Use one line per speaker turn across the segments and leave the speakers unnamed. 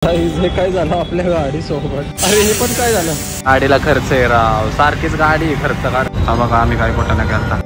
हे काय झालं आपल्या गाडी सोबत? अरे हे पण काय झालं?
गाडीला खर्च आहे राव, सारखीच गाडी खर्च काढ. हा बघा आम्ही काय कुठं नाही गेलता.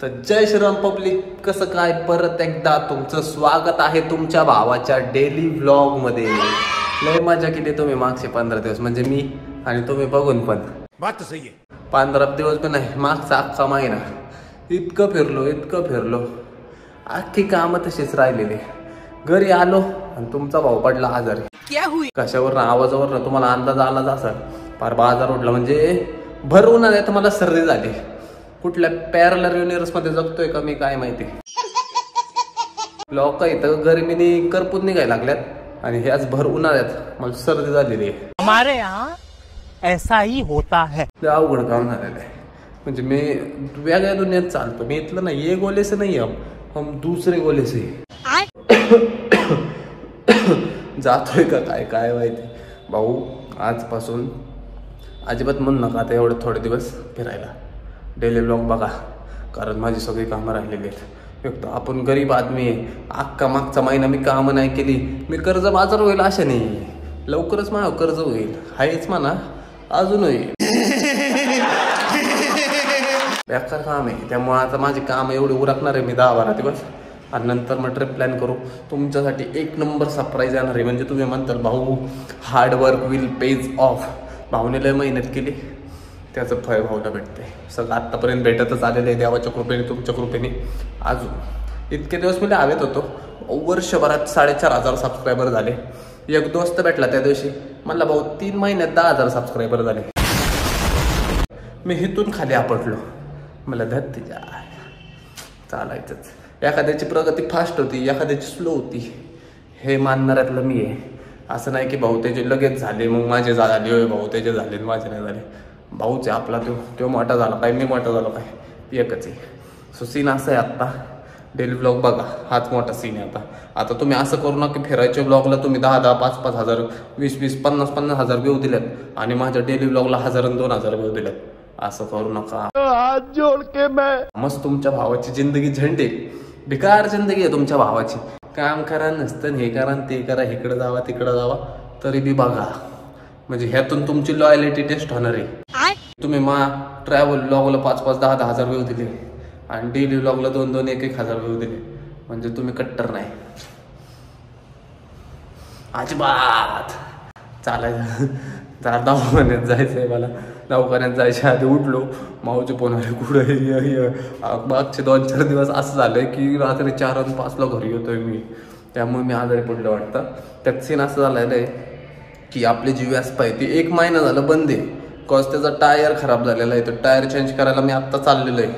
तर जय श्रीराम पब्लिक, कसं काय परत एकदा तुमचं स्वागत आहे तुमच्या भावाच्या डेली व्लॉग मध्ये. लय मजा केली तुम्ही मागचे 15 दिवस, म्हणजे मी आणि तुम्ही बघून पण.
बात सही आहे.
15 दिवस पण नाही, मागचा अख्खा महिना इतकं फिरलो. अख्खी कामं तशीच राहिलेली. घरी आलो आणि तुमचा भाऊ पडला आजारी. कशावर आवाजावर तुम्हाला अंदाज आलाच असेल. फार बाजार उडला, म्हणजे भर उन्हाळ्यात मला सर्दी झाली. कुठल्या पॅरलर युनिव्हर्स मध्ये जगतोय का मी काय माहिती. लोक इथं गरमीने करपून निघायला लागल्यात आणि ह्याच भर उन्हाळ्यात मला सर्दी झालेली आहे.
हमारे यहाँ ऐसा ही होता है.
अवघड काम झालेलं आहे. म्हणजे मी वेगळ्या दुनियात चालतो. मी इथलं ना ये गोले से नाही, हम दूसरे गोले से जातोय का काय माहिती. भाऊ आजपासून अजिबात म्हणू नका आता एवढे थोडे दिवस फिरायला. डेली व्लॉग बघा, कारण माझी सगळी कामं राहिलेली आहेत. एक तर आपण गरीब आदमी आहे. अख्खा मागचा महिना मी कामं नाही केली. मी कर्ज बाजार होईल अशा नाही. लवकरच माझं कर्ज होईल हायच म्हणा, अजून होईल. बेकार काम आहे. त्यामुळे आता माझी काम एवढी उरकणार आहे मी 10-12 दिवस, आणि नंतर मग ट्रिप प्लॅन करू. तुमच्यासाठी एक नंबर सरप्राईज येणार आहे. म्हणजे तुम्ही म्हणताल भाऊ हार्डवर्क विल पेज ऑफ. भाऊने लय मेहनत केली, त्याचं फळ भाऊला भेटते. सगळं आत्तापर्यंत भेटतच आलेलं आहे देवाच्या कृपेने, तुमच्या कृपेने. अजून इतके दिवस मी हवेत होतो. वर्षभरात 4,500 सबस्क्रायबर झाले. एक दोस्त भेटला त्या दिवशी, म्हणला भाऊ 3 महिन्यात 10,000 सबस्क्रायबर झाले. मी हिथून खाली आपटलो. मला धरती जा चालायचंच. एखाद्याची प्रगती फास्ट होती, एखाद्याची स्लो होती. हे मानणाऱ्यातलं मी आहे. असं नाही की भाऊ त्याचे लगेच झाले मग माझे झाले, होय भाऊ त्याचे झाले माझे नाही झाले. भाऊचे आपला तो मोठा झाला काय, मी मोठा झालो काय, एकच आहे. सो सीन असं आहे. आत्ता डेली ब्लॉग बघा, हाच मोठा सीन आहे. आता तुम्ही असं करू नका फिरायच्या ब्लॉगला तुम्ही 10,000, 5,000, 5,000, 20,000, 50,000 व्ह्यू दिलेत आणि माझ्या डेली ब्लॉगला 1,000 आणि 2,000 व्ह्यू दिलेत. असं करू नका.
हात जोड के मैं
मस्त तुमच्या भावाची जिंदगी झंडे. बेकार जिंदगी आहे तुमच्या भावाची. काम करा नसतं, हे करा ते करा, इकडे जावा तिकडे जावा, तरी बी बघा. म्हणजे ह्यातून तुमची लॉयलिटी टेस्ट होणार आहे. तुम्ही ट्रॅव्हल ब्लॉगला 5,000, 10,000 व्ह्यू दिले आणि डेली ब्लॉगला 2,000, 1,000 व्ह्यू दिले, म्हणजे तुम्ही कट्टर नाही अजिबात. चालायचं दवाखान्यात जायचंय मला. दवाखान्यात जायच्या आधी उठलो, माऊचे फोन आले कुठं. मागचे 2-4 दिवस असं झालंय की रात्री 4 आणि 5ला घरी येतोय मी. त्यामुळे मी आजारी पडलं वाटतं. त्यात सीन असं झालेलं आहे की आपली जी व्यासपा आहे ती 1 महिना झालं बंद आहे. कॉज त्याचा टायर खराब झालेला आहे. तो टायर चेंज करायला मी आत्ता चाललेलो आहे.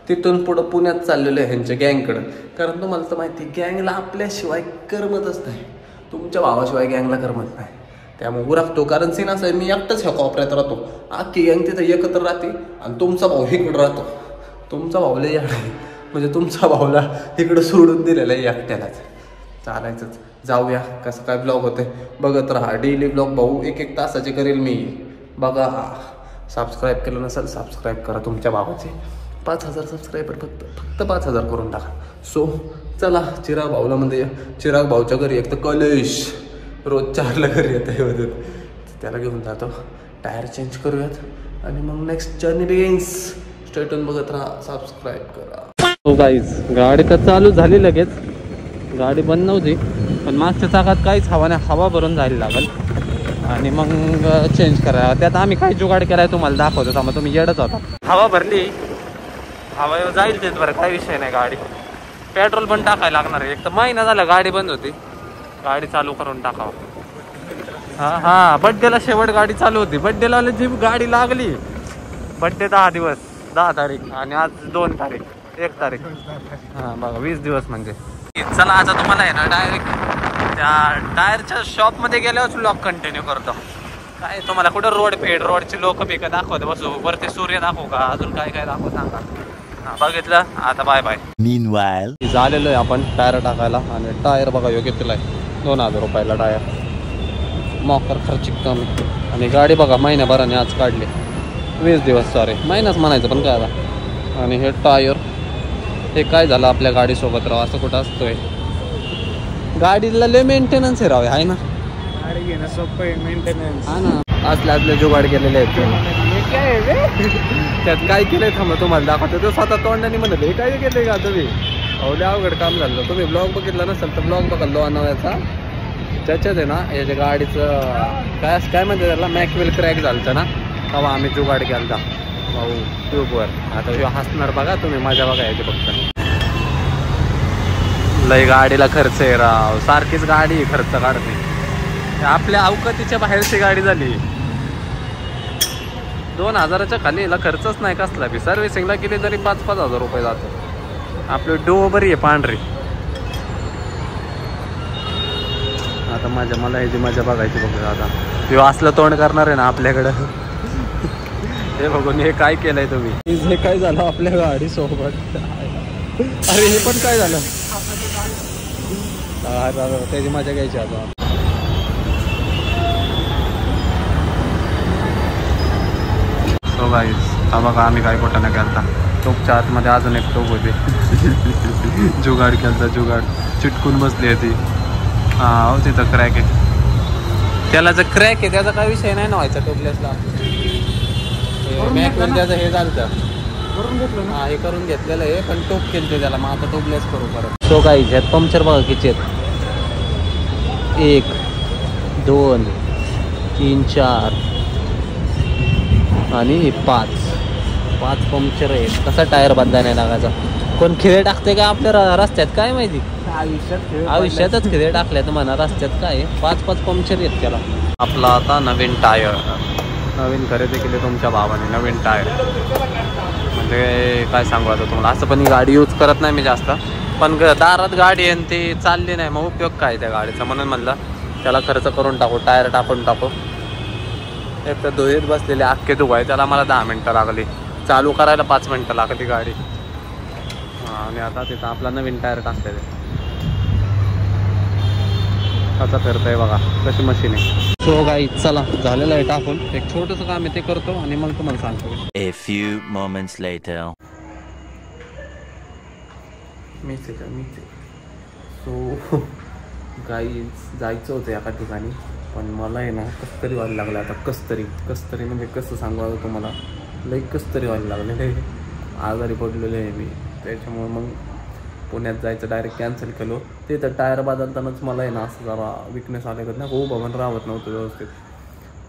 तिथून पुढं पुण्यात चाललेलं आहे ह्यांच्या गँगकडं. कारण तुम्हाला तर माहिती, गँगला आपल्याशिवाय करमतच नाही. तुमच्या भावाशिवाय गँगला करमत नाही. त्यामुळे उरकतो. कारण सीन असं आहे, मी एकटाच ह्या कोपऱ्यात राहतो. अख्खी गँग तिथं एकत्र राहते आणि तुमचा भाऊ इकडं राहतो. तुमचा भाऊला याड आहे, म्हणजे तुमचा भाऊला इकडं सोडून दिलेलं आहे एकट्यालाच. चालायचंच. जाऊया कसं काय ब्लॉग होते बघत राहा. डेली ब्लॉग भाऊ 1-1 तासाचे करेल मी. बघा, सबस्क्राईब केलं नसेल सबस्क्राईब करा. तुमच्या भावाचे 5,000 सबस्क्रायबर फक्त 5,000 करून टाका. सो चला चिराग भाऊला म्हणजे चिराग भाऊच्या घरी एक तर कलेश रोज 4ला घरी येतं, त्याला घेऊन जातो. टायर चेंज करूयात आणि मग नेक्स्ट जर्नी बिगिन्स. स्टेटून बघत राहा, सबस्क्राईब करा.
हो गाईज, गाडी तर चालू झाली लगेच. गाडी बंद नव्हती, पण मागच्या चाकात काहीच हवा नाही. हवा भरून जायला लागल आणि मग चेंज करा. त्यात आम्ही काही जुगाड केलाय तुम्हाला दाखवतो. त्यामुळे तुम्ही येडच होता. हवा भरली, हवा जाईल तेच बरं, काही विषय नाही. गाडी पेट्रोल पण टाकायला लागणार आहे. एक तर महिना झाला गाडी बंद होती. गाडी चालू करून टाकावं. हा बड्डेला शेवट गाडी चालू होती. बड्डेला जी गाडी लागली. बड्डे 10 दिवस, 10 तारीख आणि आज 2 तारीख, 1 तारीख. हा बघा 20 दिवस म्हणजे. चला आता तुम्हाला आहे ना डायरेक्ट त्या टायरच्या शॉपमध्ये गेल्यावर व्लॉग कंटिन्यू करतो. काय तुम्हाला कुठं रोडची लोक पिकं दाखवत बसू. वरती सूर्य दाखवू का, अजून काय काय दाखवू सांगा. बघितलं आता. Bye bye.
मीनवाईल
झालेलो आहे आपण टायर टाकायला. आणि टायर बघा योग्य तिला आहे 2,000 रुपयाला टायर. मॉकर खर्चिक कमी. आणि गाडी बघा महिन्याभराने आज काढली. 20 दिवस, सॉरी महिनाच म्हणायचं पण काय आता. आणि हे टायर हे काय झालं आपल्या गाडीसोबत राव, असं कुठं असतोय. गाडीला लय मेंटेनन्स आहे राव, आहे ना.
गाडी घेणं सोपं आहे, मेंटेनन्स.
हा ना, असले जुगाड केलेले आहेत. त्यात काय केलंय थांबा तुम्हाला दाखवतो. तो स्वतः तोंडाने म्हणत हे काय केलंय का तुम्ही. अवले अवघड काम झालं. तुम्ही ब्लॉग बघितला नसेल तर ब्लॉग बघा लोणावळ्याचा. त्याच्यात आहे ना याच्या गाडीचं काय म्हणते त्याला, मॅकवेल क्रॅक झालं ना, तेव्हा आम्ही जुगाड केला भाऊ ट्यूबवर. आता ह्यो हसणार बघा तुम्ही, मजा बघा याची फक्त. लय गाडीला खर्च आहे राव, सारखीच गाडी खर्च काढते. आपल्या अवकातीच्या बाहेरची गाडी झाली. 2000च्या खाली याला खर्चच नाही कसला बी. सर्व्हिसिंगला गेली तरी 5-5 हजार रुपये जातो. आपली डो बरी आहे पांढरी. आता मला ह्याची मजा बघायची बघ. आता तेव्हा असलं तोंड करणार आहे ना आपल्याकडं. हे बघून हे काय केलंय तुम्ही. हे काय झालं आपल्या गाडी सोबत. अरे हे पण काय झालं. त्याची मजा घ्यायची आता. सो गाईज हा बघा आम्ही काय कुठं नाही केलता. टोपच्या आतमध्ये अजून एक टोप होते. जुगाड केलता, जुगाड चिटकून बसली होती. हा हो तिथं क्रॅक आहे. त्याला जर क्रॅक आहे त्याचा काय विषय नाही ना व्हायचा. टोपलेसला मॅकवेल त्याचं हे झालं करून घेतलं. हा हे करून घेतलेलं आहे पण टोप केलं त्याला. मग आता टोपलेस करू परत. सो गाईज ह्यात पंक्चर बघा किती आहेत. 1 2 3 4 आणि 5 पंक्चर आहेत. कसा टायर बदला नाही लागायचा. कोण खिळे टाकते का आपल्या रस्त्यात काय माहिती. आयुष्यातच खिळे टाकल्यात म्हणा रस्त्यात. काय 5 पंक्चर आहेत त्याला. आपला आता नवीन टायर नवीन खरेदी केली तुमच्या भावाने. नवीन टायर म्हणजे काय सांगू आता तुम्हाला. असं पण ही गाडी यूज करत नाही मी जास्त. पण दारात गाडी आहे ती चालली नाही मग उपयोग काय त्या गाडीचा. म्हणून म्हणलं त्याला खर्च करून टाकू, टायर टाकून टाकू. एक तर धुळीत बसलेले अख्खे धुवाय त्याला मला 10 मिनटं लागली. चालू करायला 5 मिनटं लागली गाडी. आणि आता तिथं आपला नवीन टायर टाकलेले. कसा फिरतंय बघा कशी मशीन आहे. सो गाईज चला झालेलं आहे टाकून. एक छोटंसं काम आहे ते करतो आणि मग तुम्हाला सांगतो.
A few moments later.
मीच सो गाईज जायचं होतं एका ठिकाणी. पण मला आहे ना कसं तरी व्हायला लागलं आता. कसतरी म्हणजे कसं सांगू आता तुम्हाला. लई कसं तरी व्हायला लागलेलं आहे. आजारी पडलेलं आहे मी. त्याच्यामुळे मग पुण्यात जायचं डायरेक्ट कॅन्सल केलं. ते तर टायर बदलतानाच मला आहे ना असं जरा विकनेस आले का ना. हो बाबा राहत नव्हतं व्यवस्थित.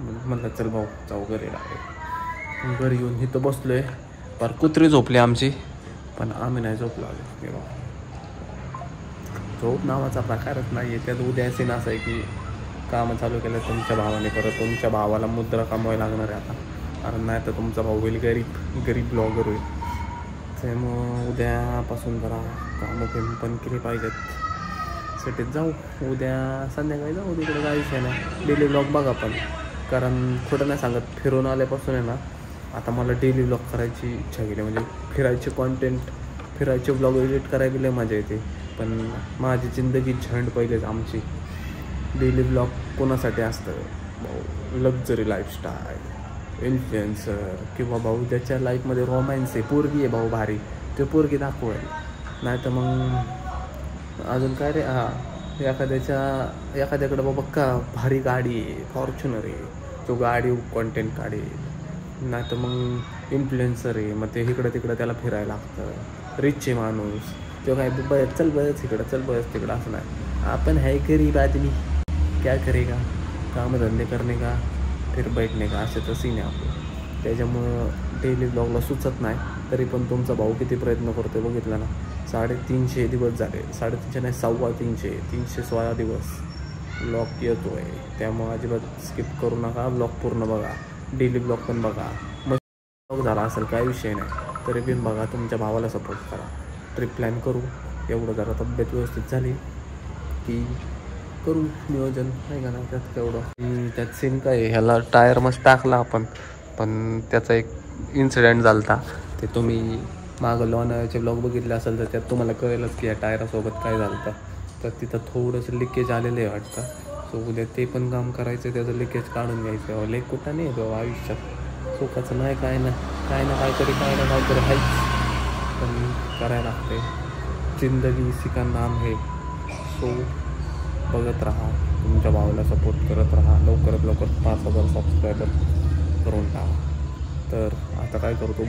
म्हणलं चल भाऊ जाऊ घरी. डायरेक्ट घरी येऊन इथं बसलो आहे. पर कुत्री झोपली आमची पण आम्ही नाही झोपलो. आले झोप नावाचा प्रकारच नाही आहे. त्यात उद्या सीन असं आहे की कामं चालू केलं तुमच्या भावाने. परत तुमच्या भावाला मुद्रा कमवायला लागणार आहे आता. कारण नाही तर तुमचा भाऊ होईल गरीब ब्लॉगर होईल. त्यामुळं उद्यापासून जरा कामं पण केली पाहिजेत. सिटीत जाऊ उद्या संध्याकाळी जाऊ. तिकडे जायचं आहे ना. डेली ब्लॉग बघा पण. कारण खोटं नाही सांगत फिरून आल्यापासून आहे ना आता मला डेली ब्लॉग करायची इच्छा केली. म्हणजे फिरायचे कॉन्टेंट फिरायचे ब्लॉग एडिट करायला लय मजा येते. पण माझी जिंदगी झंड पहिलेच आमची. डेली ब्लॉग कोणासाठी असतं भाऊ. लक्झरी लाईफस्टाईल इन्फ्लुएन्सर किंवा भाऊ त्याच्या लाईफमध्ये रोमॅन्स आहे. पोरगी आहे भाऊ भारी. ते पोरगी दाखवायला. नाही तर मग अजून काय रे. हां एखाद्याकडं बाबा का भारी गाडी आहे फॉर्च्युनर आहे. तो गाडी कॉन्टेंट काढेल. नाही तर मग इन्फ्लुएन्सर आहे. मग ते इकडं तिकडं त्याला फिरायला लागतं. रिच आहे माणूस. तो काय चल बस इकडं चल बस तिकडं असं नाही. आपण है गरीब आदमी क्या करेगा. काम धंदे करणे का फिर बैठणे का असे तर सीन आहे आपलं. त्याच्यामुळं डेली ब्लॉगला सुचत नाही. तरी पण तुमचा भाऊ किती प्रयत्न करतो बघितला ना. 350 दिवस झाले. 350 नाही 350 316 दिवस ब्लॉग येतो आहे. त्यामुळं अजिबात स्किप करू नका. ब्लॉग पूर्ण बघा. डेली ब्लॉग पण बघा. मग ब्लॉग झाला असेल काय विषय नाही तरी पण बघा. तुमच्या भावाला सपोर्ट करा. ट्रिप प्लॅन करू. एवढं जरा तब्येत व्यवस्थित झाली की करू नियोजन नाही का ना. त्यात तेवढं त्यात सीन काय ह्याला टायर मस्त टाकला आपण. पण त्याचा एक इन्सिडेंट झाला होता. ते तुम्ही मागं लोणावळ्याचे ब्लॉग बघितले असेल तर त्यात तुम्हाला कळेलच की या टायरासोबत काय झालं होतं. तर तिथं थोडंसं लिकेज आलेलं आहे वाटतं. सो उद्या ते पण काम करायचं. त्याचं लिकेज काढून घ्यायचं. लेक कुठं नाही बाबा आयुष्यात. सुखाचं नाही काय ना काहीतरी आहेच. पण करायला लागते. जिंदगी इसी का नाम है. सो बघत राहा, तुमच्या भावाला सपोर्ट करत राहा. लवकरात लवकर 5,000 सबस्क्रायबर करून टाका. तर आता काय करतो,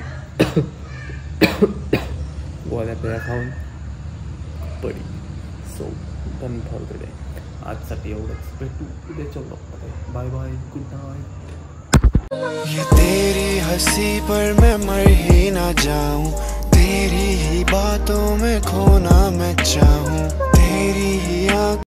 गोळ्या पेया खाऊन पडी. So done for the day. आजसाठी एवढंच. भेटू उद्याच्या ब्लॉगमध्ये. Bye bye, good night.
ये तेरी हंसी पर मैं मर ही ना जाऊं, तेरी ही बातों में खोना मैं चाहूं, तेरी ही आँख